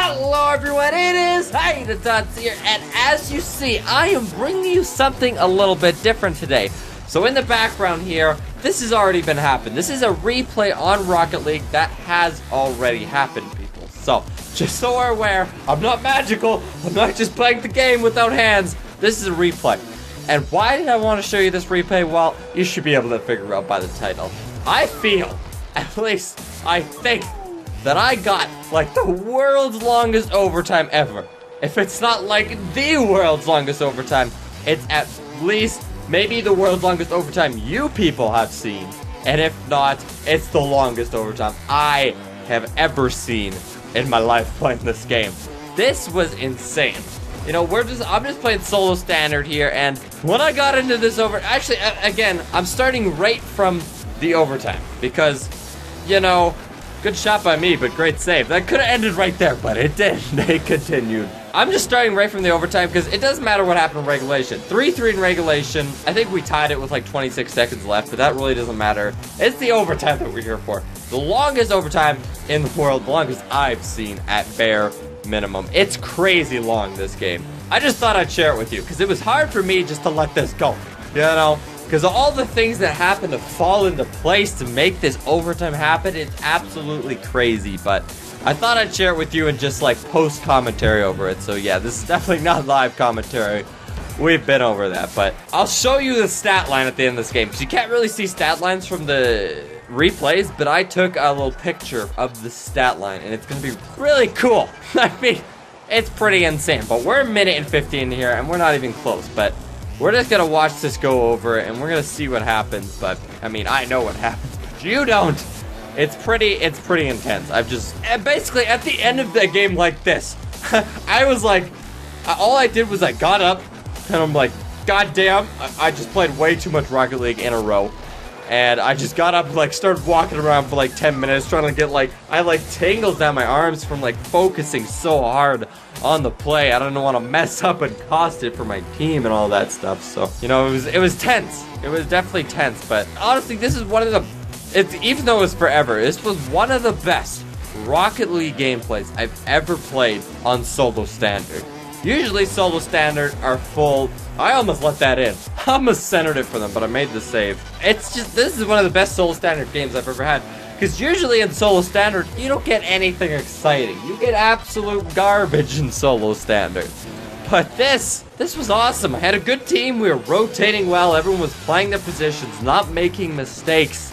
Hello everyone, it is HaterTots here, and as you see, I am bringing you something a little bit different today. So in the background here, this has already been happened. This is a replay on Rocket League that has already happened, people. So, just so we're aware, I'm not magical, I'm not just playing the game without hands. This is a replay. And why did I want to show you this replay? Well, you should be able to figure out by the title. I feel, at least I think, that I got like the world's longest overtime ever. If it's not like the world's longest overtime, it's at least maybe the world's longest overtime you people have seen. And if not, it's the longest overtime I have ever seen in my life playing this game. This was insane. You know, I'm just playing solo standard here, and when I got into this actually, again, I'm starting right from the overtime because, you know, good shot by me, but great save. That could have ended right there, but it didn't. They continued. I'm just starting right from the overtime because it doesn't matter what happened in regulation. 3-3 in regulation. I think we tied it with like 26 seconds left, but that really doesn't matter. It's the overtime that we're here for. The longest overtime in the world, the longest I've seen at bare minimum. It's crazy long, this game. I just thought I'd share it with you because it was hard for me just to let this go, you know? Because all the things that happen to fall into place to make this overtime happen, it's absolutely crazy. But I thought I'd share it with you and just like post commentary over it. So yeah, this is definitely not live commentary. We've been over that. But I'll show you the stat line at the end of this game. Because you can't really see stat lines from the replays. But I took a little picture of the stat line. And it's going to be really cool. I mean, it's pretty insane. But we're a minute and 15 here. And we're not even close. But we're just gonna watch this go over, and we're gonna see what happens. But I mean, I know what happens, but you don't. It's pretty intense. And basically at the end of the game like this, I was like, all I did was I got up, and I'm like, God damn, I just played way too much Rocket League in a row. And I just got up and like started walking around for like 10 minutes trying to get like, I like tangled down my arms from like focusing so hard on the play. I don't want to mess up and cost it for my team and all that stuff. So, you know, it was tense. It was definitely tense, but honestly, this is one of the, even though it was forever, this was one of the best Rocket League gameplays I've ever played on solo standard. Usually solo standard are full. I almost let that in. I almost centered it for them, but I made the save. It's just, this is one of the best solo standard games I've ever had. Because usually in solo standard, you don't get anything exciting. You get absolute garbage in solo standard. But this was awesome. I had a good team. We were rotating well. Everyone was playing their positions, not making mistakes.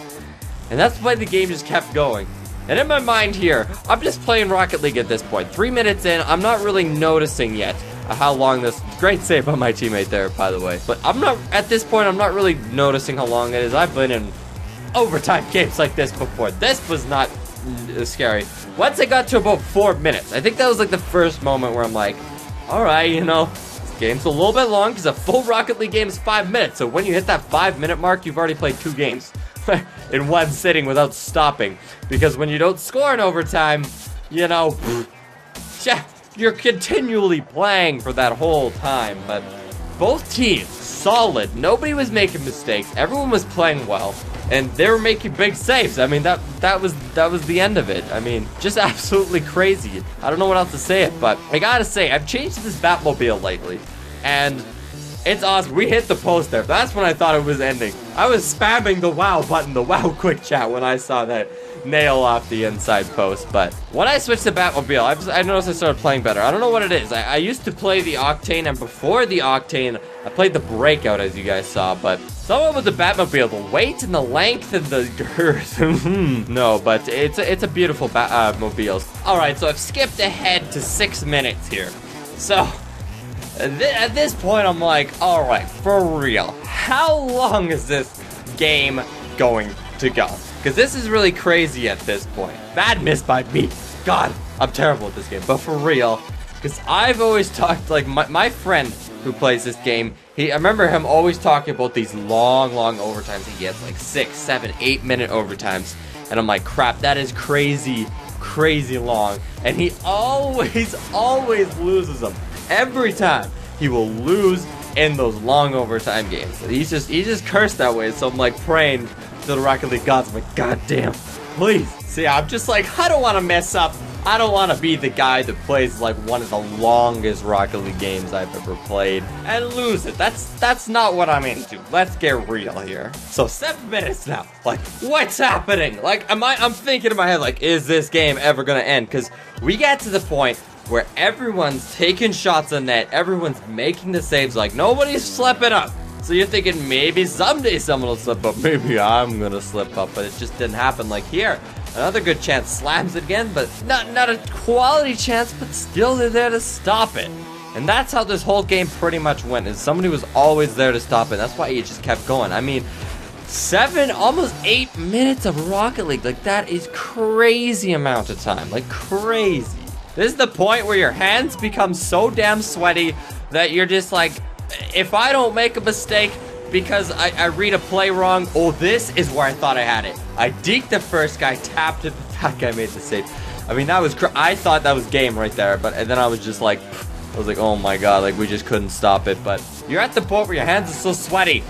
And that's why the game just kept going. And in my mind here, I'm just playing Rocket League at this point. 3 minutes in, I'm not really noticing yet how long this, great save by my teammate there, by the way. But at this point, I'm not really noticing how long it is. I've been in overtime games like this before. This was not scary. Once I got to about 4 minutes, I think that was like the first moment where I'm like, all right, you know, this game's a little bit long because a full Rocket League game is 5 minutes. So when you hit that 5-minute mark, you've already played 2 games. In one sitting without stopping, because when you don't score in overtime, you know, you're continually playing for that whole time. But both teams solid. Nobody was making mistakes. Everyone was playing well, and they were making big saves. I mean, that was the end of it. I mean, just absolutely crazy. I don't know what else to say it, but I gotta say, I've changed to this Batmobile lately, and it's awesome. We hit the post there. That's when I thought it was ending. I was spamming the WoW button, the WoW quick chat, when I saw that nail off the inside post. But when I switched to Batmobile, I noticed I started playing better. I don't know what it is. I used to play the Octane, and before the Octane, I played the Breakout, as you guys saw. But someone with the Batmobile, the weight and the length and the girth. No, but it's a beautiful Batmobile. All right, so I've skipped ahead to 6 minutes here. So at this point, I'm like, all right, for real, how long is this game going to go? Because this is really crazy at this point. Bad miss by me. God, I'm terrible at this game. But for real, because I've always talked, like, my friend who plays this game, I remember him always talking about these long overtimes he gets, like 6, 7, 8 minute overtimes. And I'm like, crap, that is crazy long. And he always loses them. Every time he will lose in those long overtime games. He's just cursed that way. So I'm like praying to the Rocket League gods. I'm like, God damn, please. See, I'm just like, I don't want to mess up I don't want to be the guy that plays like one of the longest Rocket League games I've ever played and lose it. That's not what I'm into. Let's get real here. So 7 minutes now. Like, what's happening? Like, I'm thinking in my head, like, is this game ever gonna end? Because we get to the point where everyone's taking shots on net, everyone's making the saves, like nobody's slipping up. So you're thinking maybe someday someone will slip up, maybe I'm gonna slip up, but it just didn't happen. Like here, another good chance, slams it again, but not a quality chance, but still they're there to stop it. And that's how this whole game pretty much went, is somebody was always there to stop it. That's why it just kept going. I mean, 7, almost 8 minutes of Rocket League, like that is crazy amount of time, like crazy. This is the point where your hands become so damn sweaty that you're just like, if I don't make a mistake because I read a play wrong, oh, this is where I thought I had it. I deked the first guy, tapped it, but that guy made the save. I mean, that was, I thought that was game right there, and then I was just like, oh my god, like we just couldn't stop it. But you're at the point where your hands are so sweaty,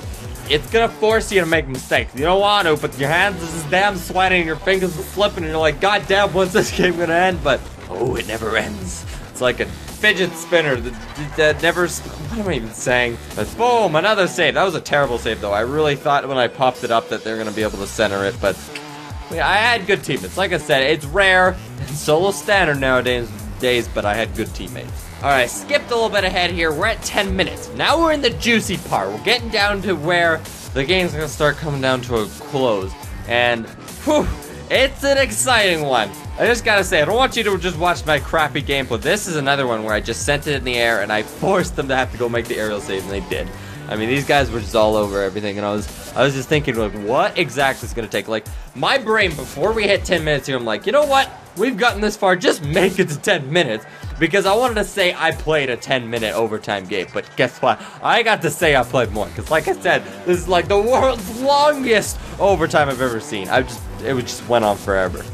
it's gonna force you to make mistakes. You don't want to, but your hands are just damn sweaty and your fingers are slipping and you're like, god damn, when's this game gonna end? But, oh, it never ends. It's like a fidget spinner that never, what am I even saying? But boom, another save. That was a terrible save though. I really thought when I popped it up that they're gonna be able to center it, but yeah, I had good teammates. Like I said, it's rare and solo standard nowadays, but I had good teammates. Alright, skipped a little bit ahead here. We're at 10 minutes. Now we're in the juicy part. We're getting down to where the game's gonna start coming down to a close. And, whew, it's an exciting one. I just gotta say, I don't want you to just watch my crappy gameplay. This is another one where I just sent it in the air and I forced them to have to go make the aerial save, and they did. I mean, these guys were just all over everything, and I was just thinking, like, what exactly is gonna take? Like, my brain, before we hit 10 minutes here, I'm like, you know what? We've gotten this far, just make it to 10 minutes. Because I wanted to say I played a 10-minute overtime game, but guess what? I got to say I played more, because like I said, this is like the world's longest overtime I've ever seen. It just went on forever.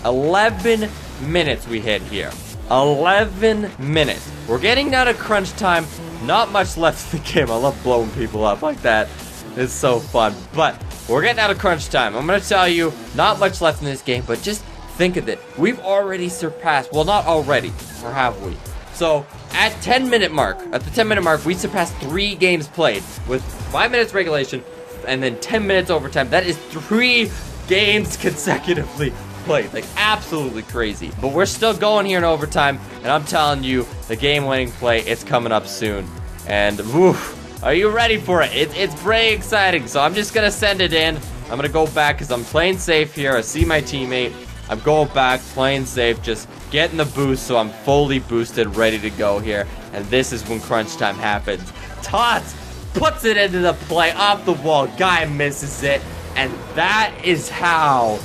11 minutes we hit here. 11 minutes. We're getting down to crunch time. Not much left in the game. I love blowing people up like that. It's so fun. But we're getting out of crunch time. I'm going to tell you, not much left in this game, but just think of it. We've already surpassed, well, not already, or have we? So, at the 10-minute mark, we surpassed 3 games played with 5 minutes regulation and then 10 minutes overtime. That is 3 games consecutively played. Like, absolutely crazy. But we're still going here in overtime, and I'm telling you, the game-winning play, it's coming up soon. And, woof, are you ready for it? It's very exciting. So I'm just going to send it in. I'm going to go back because I'm playing safe here. I see my teammate. I'm going back, playing safe, just getting the boost so I'm fully boosted, ready to go here. And this is when crunch time happens. Tots puts it into the play, off the wall, guy misses it. And that is how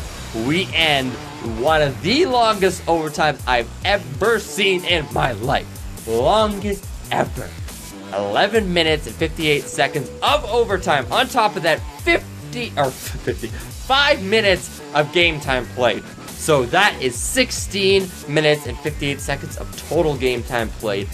we end one of the longest overtimes I've ever seen in my life. Longest ever. 11 minutes and 58 seconds of overtime. On top of that, 5 minutes of game time played. So that is 16 minutes and 58 seconds of total game time played.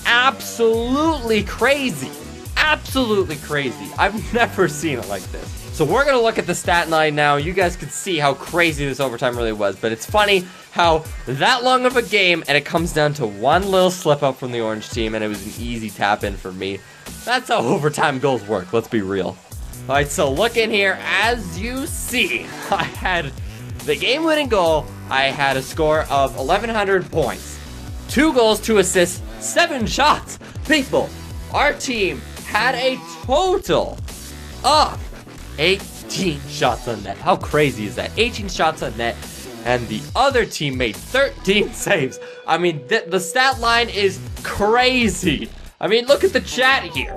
Absolutely crazy. Absolutely crazy. I've never seen it like this. So we're going to look at the stat line now. You guys can see how crazy this overtime really was. But it's funny how that long of a game, and it comes down to one little slip up from the orange team, and it was an easy tap in for me. That's how overtime goals work. Let's be real. All right, so look in here. As you see, I had the game-winning goal. I had a score of 1,100 points. 2 goals, 2 assists, 7 shots. People, our team had a total of 18 shots on net. How crazy is that? 18 shots on net, and the other team made 13 saves. I mean, the stat line is crazy. I mean, look at the chat here.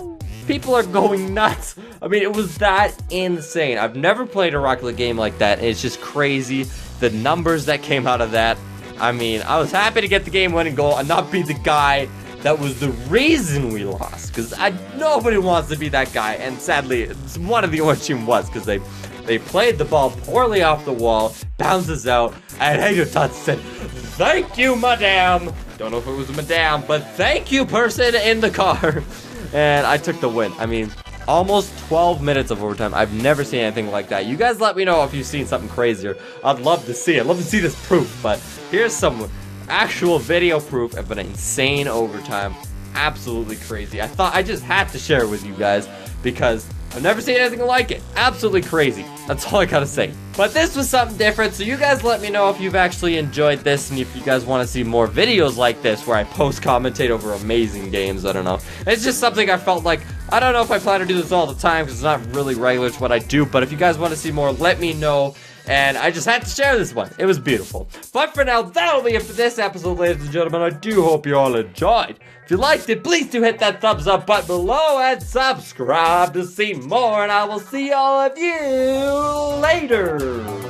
People are going nuts. I mean, it was that insane. I've never played a Rocket League game like that, and it's just crazy. The numbers that came out of that. I mean, I was happy to get the game-winning goal and not be the guy that was the reason we lost. Because nobody wants to be that guy, and sadly, one of the orange team was, because they played the ball poorly off the wall, bounces out, and HaterTots said, "Thank you, madame." Don't know if it was a madame, but thank you, person in the car. And I took the win. I mean, almost 12 minutes of overtime. I've never seen anything like that. You guys let me know if you've seen something crazier. I'd love to see it. I'd love to see this proof. But here's some actual video proof of an insane overtime. Absolutely crazy. I just had to share it with you guys because I've never seen anything like it. Absolutely crazy. That's all I gotta say. But this was something different, so you guys let me know if you've actually enjoyed this and if you guys want to see more videos like this where I post-commentate over amazing games. I don't know. It's just something I felt like, I don't know if I plan to do this all the time because it's not really regular to what I do, but if you guys want to see more, let me know. And I just had to share this one. It was beautiful. But for now, that'll be it for this episode, ladies and gentlemen. I do hope you all enjoyed. If you liked it, please do hit that thumbs up button below and subscribe to see more. And I will see all of you later.